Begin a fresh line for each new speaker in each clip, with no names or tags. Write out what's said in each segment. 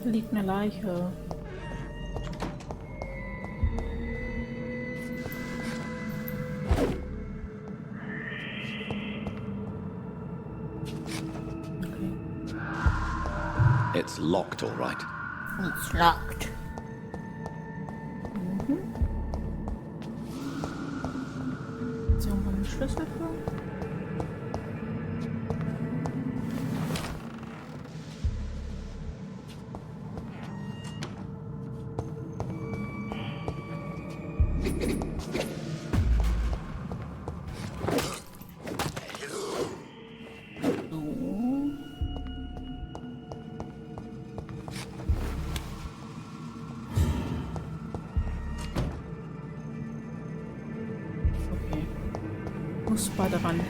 Da liegt eine Leiche.
It's locked, all right.
It's locked. Ist irgendwo ein Schlüssel für? Knusper dran.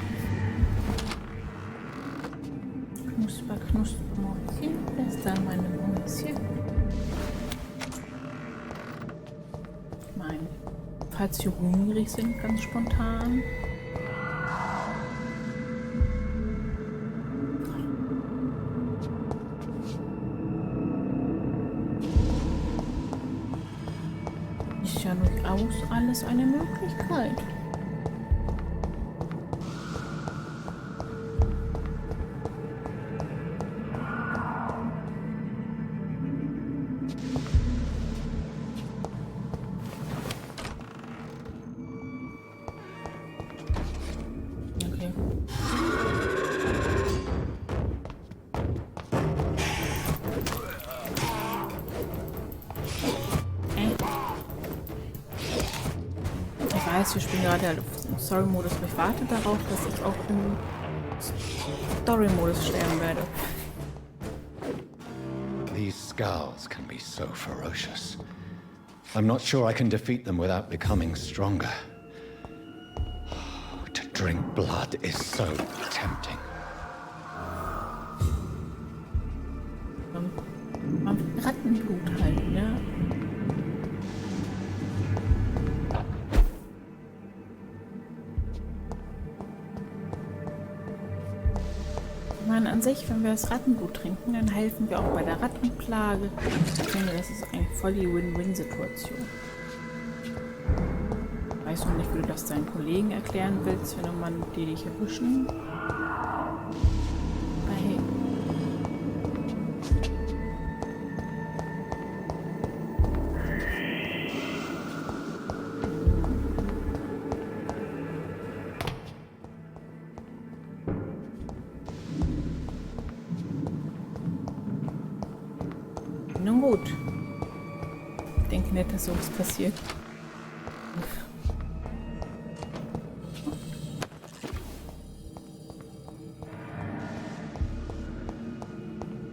Knusper, knusper, Mäuschen. Wer ist da meine Mäuschen? Ich meine, falls Sie hungrig sind, ganz spontan. Ist ja durchaus alles eine Möglichkeit. Wir spielen gerade im Story-Modus, aber ich warte darauf, dass ich auch im Story-Modus sterben werde.
These skulls can be so ferocious. I'm not sure I can defeat them without becoming stronger. To drink blood is so tempting.
Rattenblut halt, ne? Ich meine, an sich, wenn wir das Rattenblut trinken, dann helfen wir auch bei der Rattenplage. Ich finde, das ist eigentlich voll die Win-Win-Situation. Ich weiß noch nicht, wie du das deinen Kollegen erklären willst, wenn man die dich erwischen. Aber hey. Nun gut. Ich denke nicht, dass sowas passiert.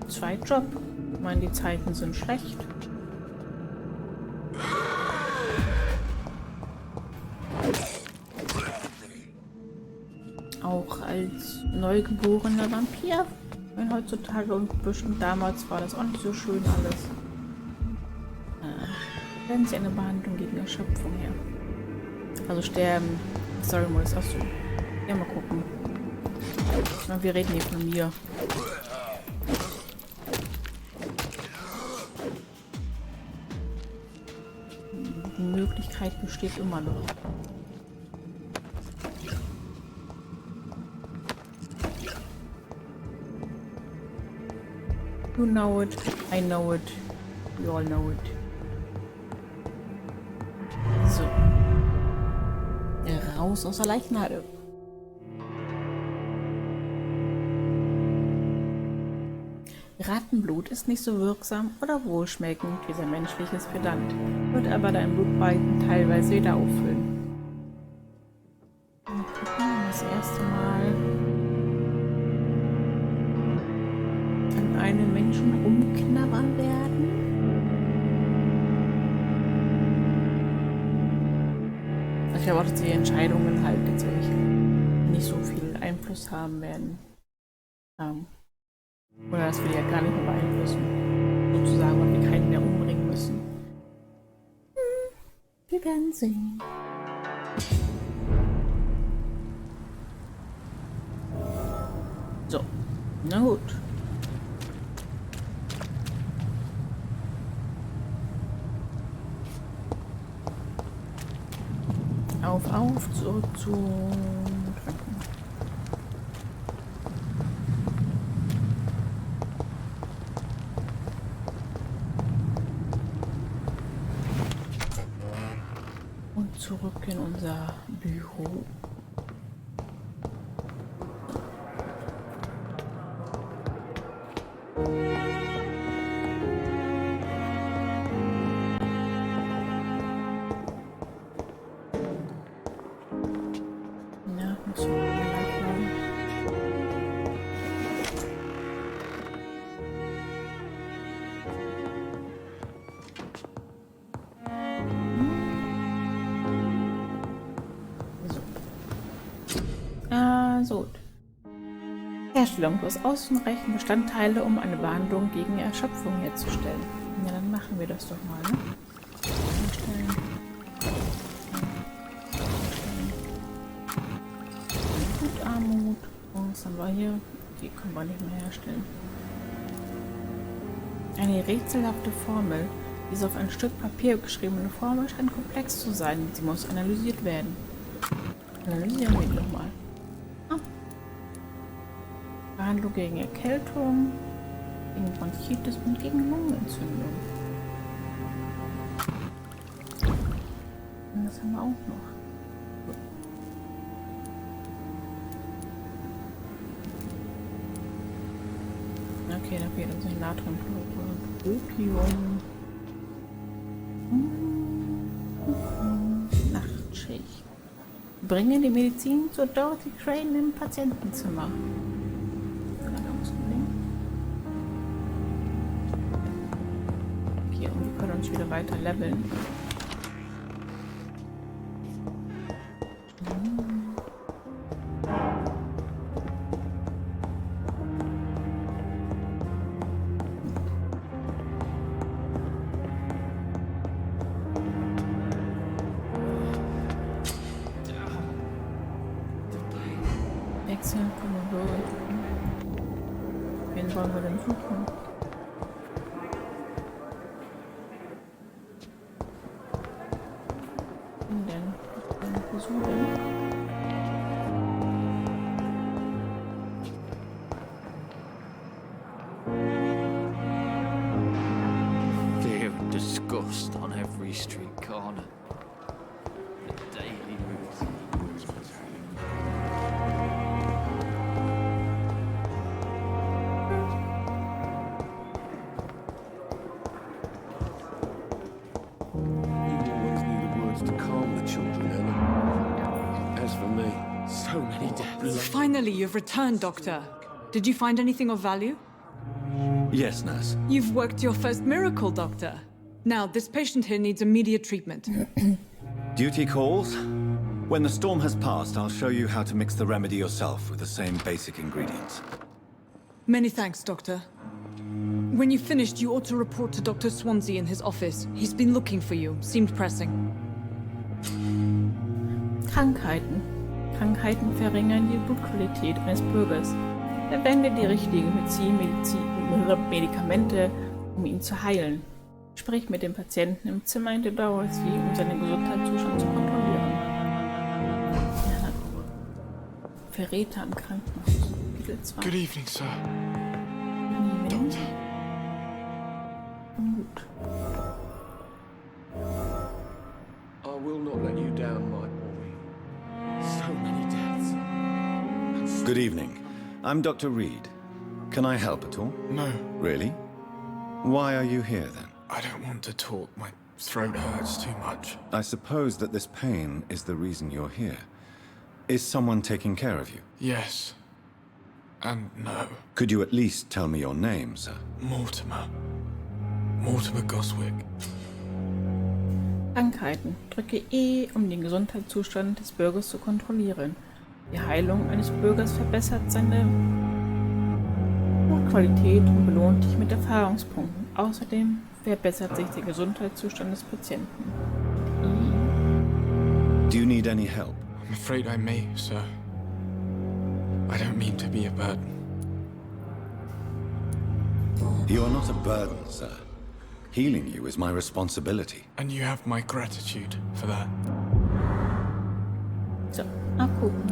Zweitjob. Ich meine, die Zeiten sind schlecht. Auch als neugeborener Vampir. Wenn heutzutage und bestimmt damals war das auch nicht so schön alles. Werden sie eine Behandlung gegen Erschöpfung her. Also sterben. Sorry, muss auch so. Ja, mal gucken. Wir reden hier von mir. Die Möglichkeit besteht immer noch. You know it, I know it, we all know it. So. Raus aus der Leichenhalle. Rattenblut ist nicht so wirksam oder wohlschmeckend wie sein menschliches Verdammt, wird aber dein Blutbalken teilweise wieder auffüllen. Mal gucken, das erste Mal an einem Menschen rumknabbern werden. Ich glaube auch, dass die Entscheidungen halt jetzt nicht so viel Einfluss haben werden. Oder dass wir die ja gar nicht mehr beeinflussen. Sozusagen, weil wir keinen mehr umbringen müssen. Wir werden sehen. So, na gut. Auf, zurück zu Tranken. Und zurück in unser Büro. Ja, muss ich mal nachladen. So. Herstellung plus ausreichend Bestandteile, um eine Behandlung gegen Erschöpfung herzustellen. Ja, dann machen wir das doch mal, ne? Herstellen. Blutarmut. Oh, was haben wir hier? Die können wir nicht mehr herstellen. Eine rätselhafte Formel. Diese auf ein Stück Papier geschriebene Formel scheint komplex zu sein. Sie muss analysiert werden. Analysieren wir die nochmal. Behandlung gegen Erkältung, gegen Bronchitis und gegen Lungenentzündung. Und das haben wir auch noch. Okay, da fehlt uns nicht Natriumchlorid, Opium. Nachtschicht. Bringe die Medizin zur Dorothy Crane im Patientenzimmer. Okay, und wir können uns wieder weiter leveln. Wechseln von der Bürger. Wen wollen wir denn suchen? Wen denn? Was wollen wir suchen?
Fear and disgust on every street corner. The daily routine.
Finally, you've returned, Doctor. Did you find anything of value?
Yes, nurse.
You've worked your first miracle, Doctor. Now, this patient here needs immediate treatment.
Duty calls. When the storm has passed, I'll show you how to mix the remedy yourself with the same basic ingredients.
Many thanks, Doctor. When you've finished, you ought to report to Dr. Swansea in his office. He's been looking for you. Seemed pressing.
Krankheiten. Krankheiten verringern die Blutqualität eines Bürgers. Verwende die richtigen Medikamente, um ihn zu heilen. Sprich mit dem Patienten im Zimmer in der Dauersie, um seinen Gesundheitszustand zu kontrollieren. Ja, Verräter im Krankenhaus. Titel 2.
Good evening, sir.
Doctor. Gut.
I will not let you down, my boy. So many deaths.
Good evening. I'm Dr. Reid. Can I help at all?
No,
Really? Why are you here then?
I don't want to talk. My throat hurts too much.
I suppose that this pain is the reason you're here. Is someone taking care of you?
Yes. And no.
Could you at least tell me your name, sir?
Mortimer. Mortimer Goswick.
Krankheiten. Drücke E, um den Gesundheitszustand des Bürgers zu kontrollieren. Die Heilung eines Bürgers verbessert seine Blutqualität und belohnt dich mit Erfahrungspunkten. Außerdem verbessert sich der Gesundheitszustand des Patienten.
Do you need any help?
I'm afraid I may, sir. I don't mean to be a burden.
You are not a burden, sir. Healing you is my responsibility.
And you have my gratitude for that.
So, abgucken.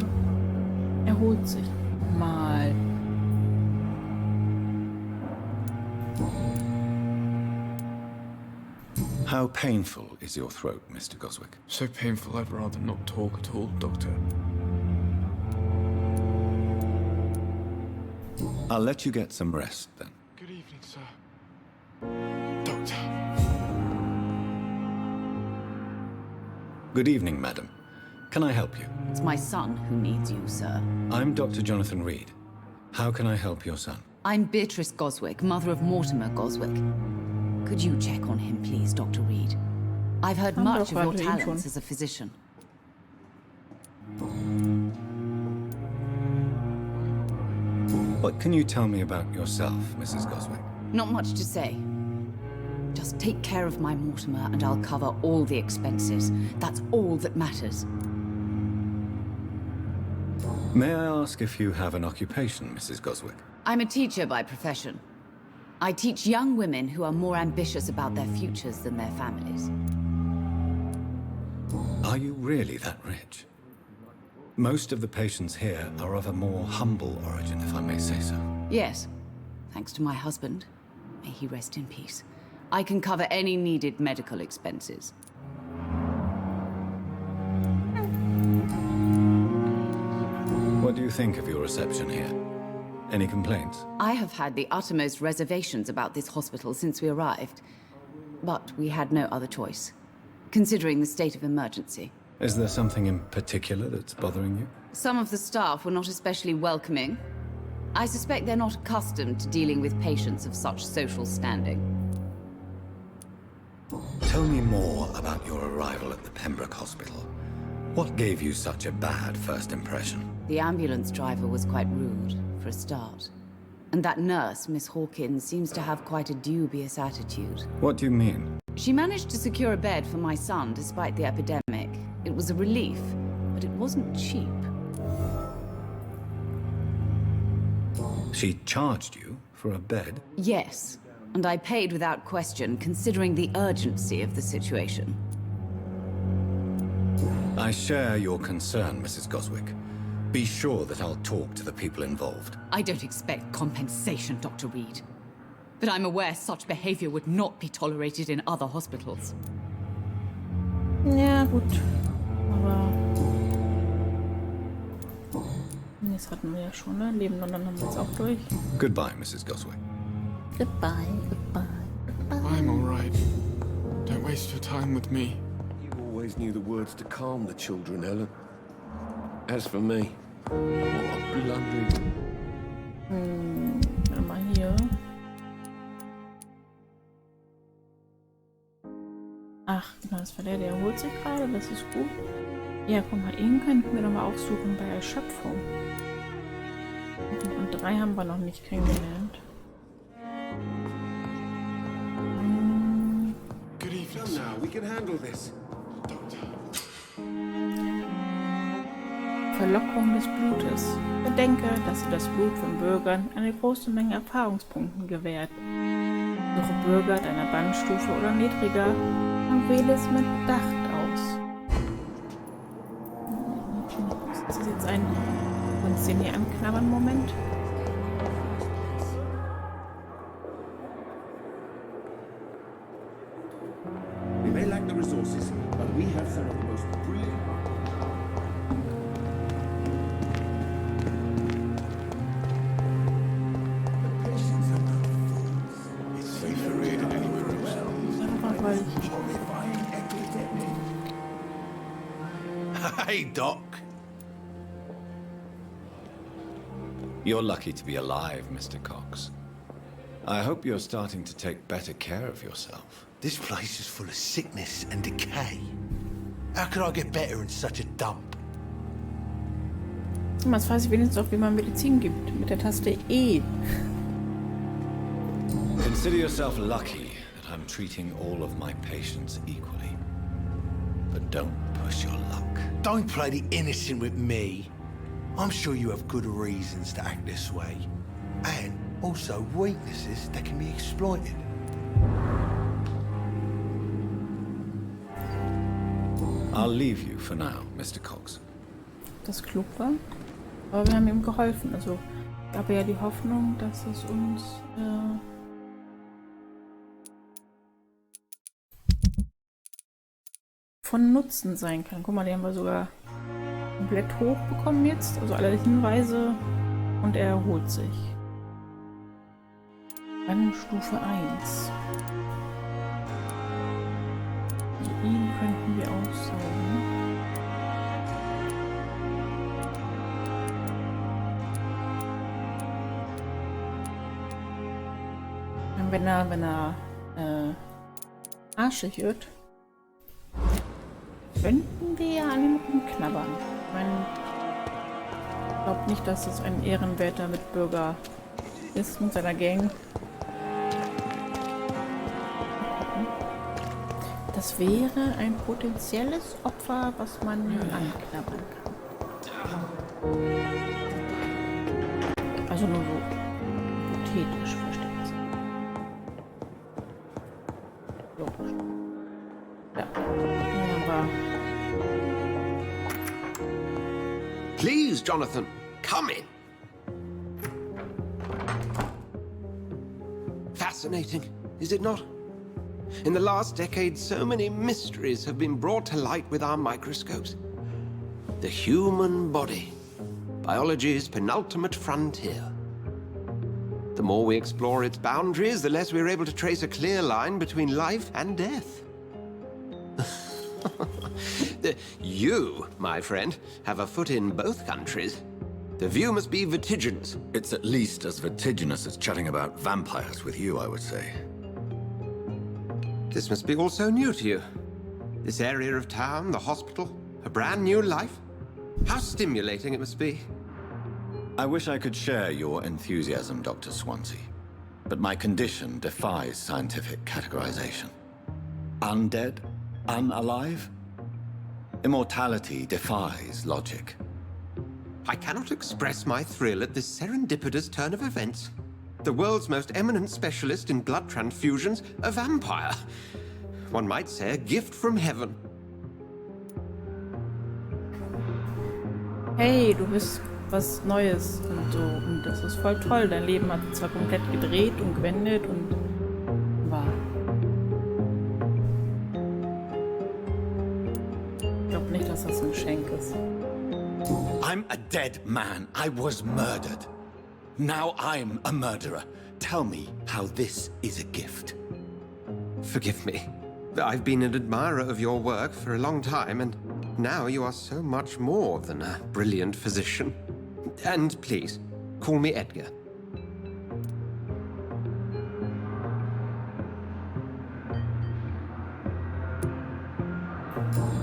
Erholt sich. Mal.
How painful is your throat, Mr. Goswick?
So painful I'd rather not talk at all, Doctor.
I'll let you get some rest, then.
Good evening, sir. Doctor.
Good evening, madam. Can I help you?
It's my son who needs you, sir.
I'm Dr. Jonathan Reid. How can I help your son?
I'm Beatrice Goswick, mother of Mortimer Goswick. Could you check on him, please, Dr. Reid? I've heard much of your talents as a physician.
What can you tell me about yourself, Mrs. Goswick?
Not much to say. Just take care of my Mortimer and I'll cover all the expenses. That's all that matters.
May I ask if you have an occupation, Mrs. Goswick?
I'm a teacher by profession. I teach young women who are more ambitious about their futures than their families.
Are you really that rich? Most of the patients here are of a more humble origin, if I may say so.
Yes, thanks to my husband. May he rest in peace. I can cover any needed medical expenses.
What do you think of your reception here? Any complaints?
I have had the uttermost reservations about this hospital since we arrived. But we had no other choice, considering the state of emergency.
Is there something in particular that's bothering you?
Some of the staff were not especially welcoming. I suspect they're not accustomed to dealing with patients of such social standing.
Tell me more about your arrival at the Pembroke Hospital. What gave you such a bad first impression?
The ambulance driver was quite rude, for a start. And that nurse, Miss Hawkins, seems to have quite a dubious attitude.
What do you mean?
She managed to secure a bed for my son despite the epidemic. It was a relief, but it wasn't cheap.
She charged you for a bed?
Yes, and I paid without question, considering the urgency of the situation.
I share your concern, Mrs. Goswick. Be sure that I'll talk to the people involved.
I don't expect compensation, Dr. Reid. But I'm aware such behavior would not be tolerated in other hospitals.
Ja, gut. Aber... Das hatten wir ja schon, ne? Leben und dann haben wir es auch durch.
Goodbye, Mrs. Goswick.
Goodbye, goodbye, goodbye.
I'm all right. Don't waste your time with me.
You always knew the words to calm the children, Ellen. As for me, what a blundering...
Warte mal hier. Ach, genau, das war der erholt sich gerade, das ist gut. Ja, guck mal, ihn könnten wir nochmal aufsuchen bei Erschöpfung. Und 3 haben wir noch nicht kennengelernt.
Good evening,
Come
sir.
now, we can handle this.
Verlockung des Blutes. Bedenke, dass sie das Blut von Bürgern eine große Menge Erfahrungspunkten gewährt. Suche Bürger deiner Bandstufe oder niedriger und wähle es mit Bedacht aus. Ist das jetzt ein uns den hier anknabbern Moment?
We may lack the resources, but we have some of the most brilliant...
Hey, Doc. You're lucky to be alive, Mr. Cox. I hope you're starting to take better care of yourself.
This place is full of sickness and decay. How could I get better in such a dump?
Jetzt weiß ich wenigstens auch, wie man Medizin gibt. Mit der Taste E.
Consider yourself lucky that I'm treating all of my patients equally. But don't push your luck.
Don't play the innocent with me. I'm sure you have good reasons to act this way. And also weaknesses that can be exploited.
I'll leave you for now, Mr. Cox.
das klug war. Aber wir haben ihm geholfen. Also gab ja die Hoffnung, dass es uns von Nutzen sein kann. Guck mal, die haben wir sogar komplett hochbekommen jetzt. Also alle Hinweise und er erholt sich. Dann Stufe 1. Ihn könnten wir aussaugen. Wenn er arschig wird, könnten wir ja an ihm rumknabbern. Ich glaube nicht, dass es ein ehrenwerter Mitbürger ist mit seiner Gang. Das wäre ein potenzielles Opfer, was man anknabbern kann. Also nur so hypothetisch, versteht sich. Logisch. Ja. Aber
Please, Jonathan, come in. Fascinating, is it not? In the last decade, so many mysteries have been brought to light with our microscopes. The human body, biology's penultimate frontier. The more we explore its boundaries, the less we're able to trace a clear line between life and death. You, my friend, have a foot in both countries. The view must be vertiginous.
It's at least as vertiginous as chatting about vampires with you, I would say.
This must be all so new to you. This area of town, the hospital, a brand new life. How stimulating it must be.
I wish I could share your enthusiasm, Dr. Swansea. But my condition defies scientific categorization. Undead? Unalive? Immortality defies logic.
I cannot express my thrill at this serendipitous turn of events. The world's most eminent specialist in blood transfusions, a vampire. One might say a gift from heaven.
hey, du bist was Neues und so. Und das ist voll toll. Dein Leben hat zwar komplett gedreht und gewendet und war. Ich glaube nicht, dass das ein Geschenk ist.
I'm a dead man. I was murdered. Now I'm a murderer. Tell me how this is a gift.
Forgive me. I've been an admirer of your work for a long time, and now you are so much more than a brilliant physician. And please, call me Edgar.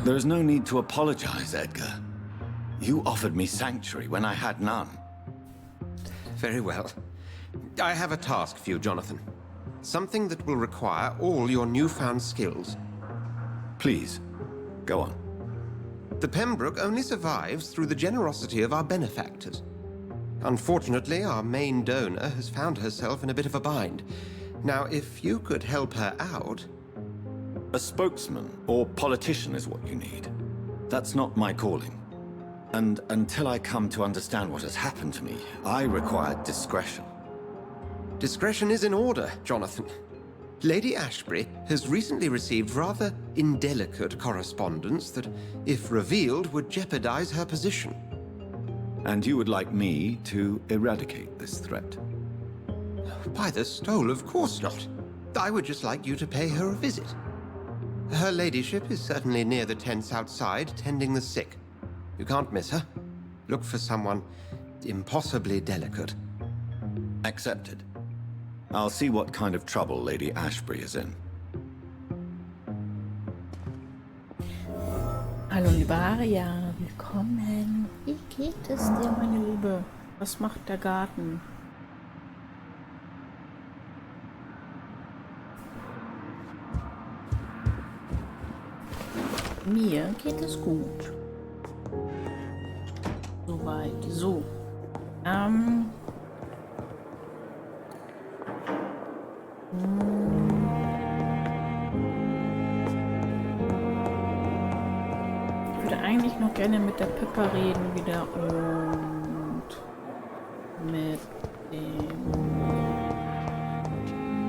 There is no need to apologize, Edgar. You offered me sanctuary when I had none.
Very well. I have a task for you, Jonathan. Something that will require all your newfound skills.
Please, go on.
The Pembroke only survives through the generosity of our benefactors. Unfortunately, our main donor has found herself in a bit of a bind. Now, if you could help her out...
A spokesman or politician is what you need. That's not my calling. And until I come to understand what has happened to me, I require discretion.
Discretion is in order, Jonathan. Lady Ashbury has recently received rather indelicate correspondence that, if revealed, would jeopardize her position.
And you would like me to eradicate this threat?
By the stole, of course not. I would just like you to pay her a visit. Her ladyship is certainly near the tents outside, tending the sick. You can't miss her. Look for someone impossibly delicate.
Accepted. I'll see what kind of trouble Lady Ashbury is in.
Hallo liebe Aria, willkommen. Wie geht es dir, meine Liebe? Was macht der Garten? Mir geht es gut. Soweit. So. Ich würde eigentlich noch gerne mit der Pippa reden wieder und mit dem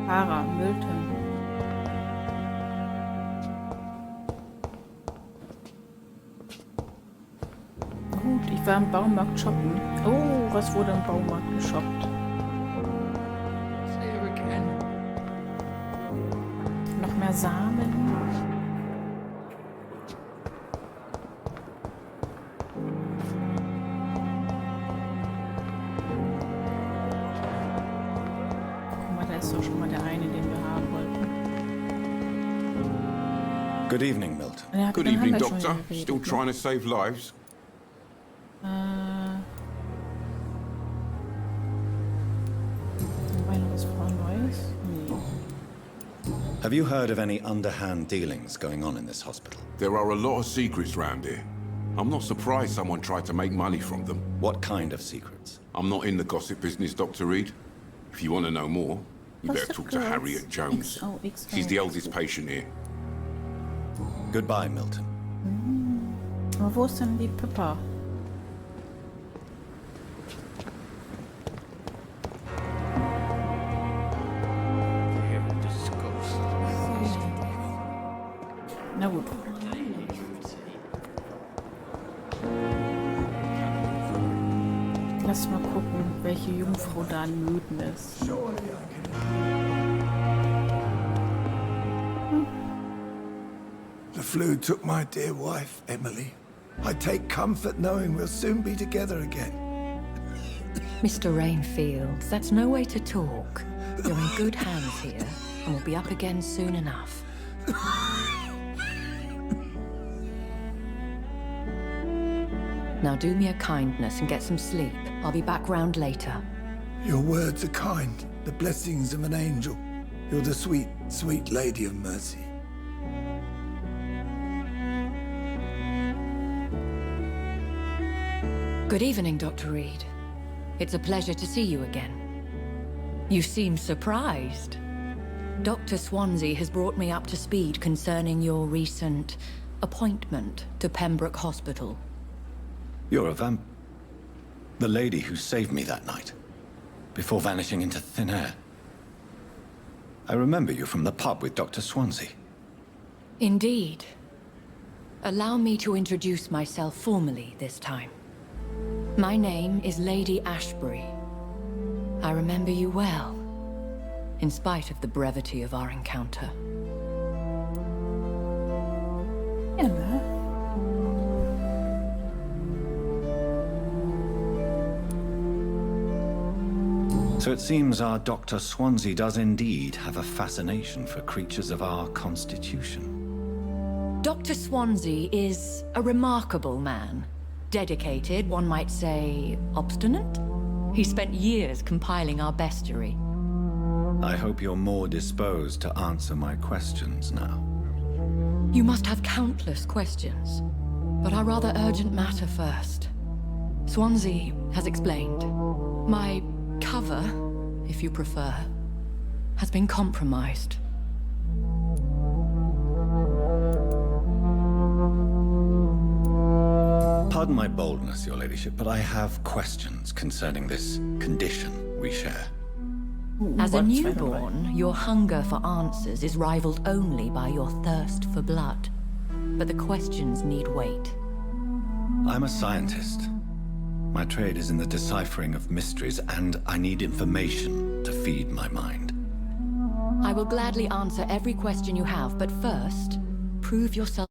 Fahrer Milton. Gut, ich war im Baumarkt shoppen. Oh, was wurde im Baumarkt geshoppt? Noch mehr Samen. Guck mal, da ist doch schon mal der eine, den wir haben wollten.
Good evening, Milton.
Ja,
Good
dann haben
evening,
wir schon
Doctor.
geredet,
Still
ne?
trying to save lives?
Was Neues? Nee.
Have you heard of any underhand dealings going on in this hospital?
There are a lot of secrets round here. I'm not surprised someone tried to make money from them.
What kind of secrets?
I'm not in the gossip business, Dr. Reid. If you want to know more, you better talk to Harriet Jones.
XOXO.
She's the oldest patient here.
Goodbye, Milton.
Aber wo ist denn die Pippa? Na gut. Lass mal gucken, welche Jungfrau da an Mythen ist.
The flu took my dear wife, Emily. I take comfort knowing we'll soon be together again.
Mr. Rainfield, that's no way to talk. You're in good hands here, and we'll be up again soon enough. Now do me a kindness and get some sleep. I'll be back round later.
Your words are kind, the blessings of an angel. You're the sweet, sweet lady of mercy.
Good evening, Dr. Reid. It's a pleasure to see you again. You seem surprised. Dr. Swansea has brought me up to speed concerning your recent appointment to Pembroke Hospital.
You're a vamp... The lady who saved me that night, before vanishing into thin air. I remember you from the pub with Dr. Swansea.
Indeed. Allow me to introduce myself formally this time. My name is Lady Ashbury. I remember you well, in spite of the brevity of our encounter.
Emma.
So it seems our Dr. Swansea does indeed have a fascination for creatures of our constitution.
Dr. Swansea is a remarkable man. Dedicated, one might say, obstinate? He spent years compiling our bestiary.
I hope you're more disposed to answer my questions now.
You must have countless questions, but our rather urgent matter first. Swansea has explained. My cover, if you prefer, has been compromised.
Pardon my boldness, your ladyship, but I have questions concerning this condition we share.
As a newborn, your hunger for answers is rivaled only by your thirst for blood. But the questions need wait.
I'm a scientist. My trade is in the deciphering of mysteries, and I need information to feed my mind.
I will gladly answer every question you have, but first, prove yourself.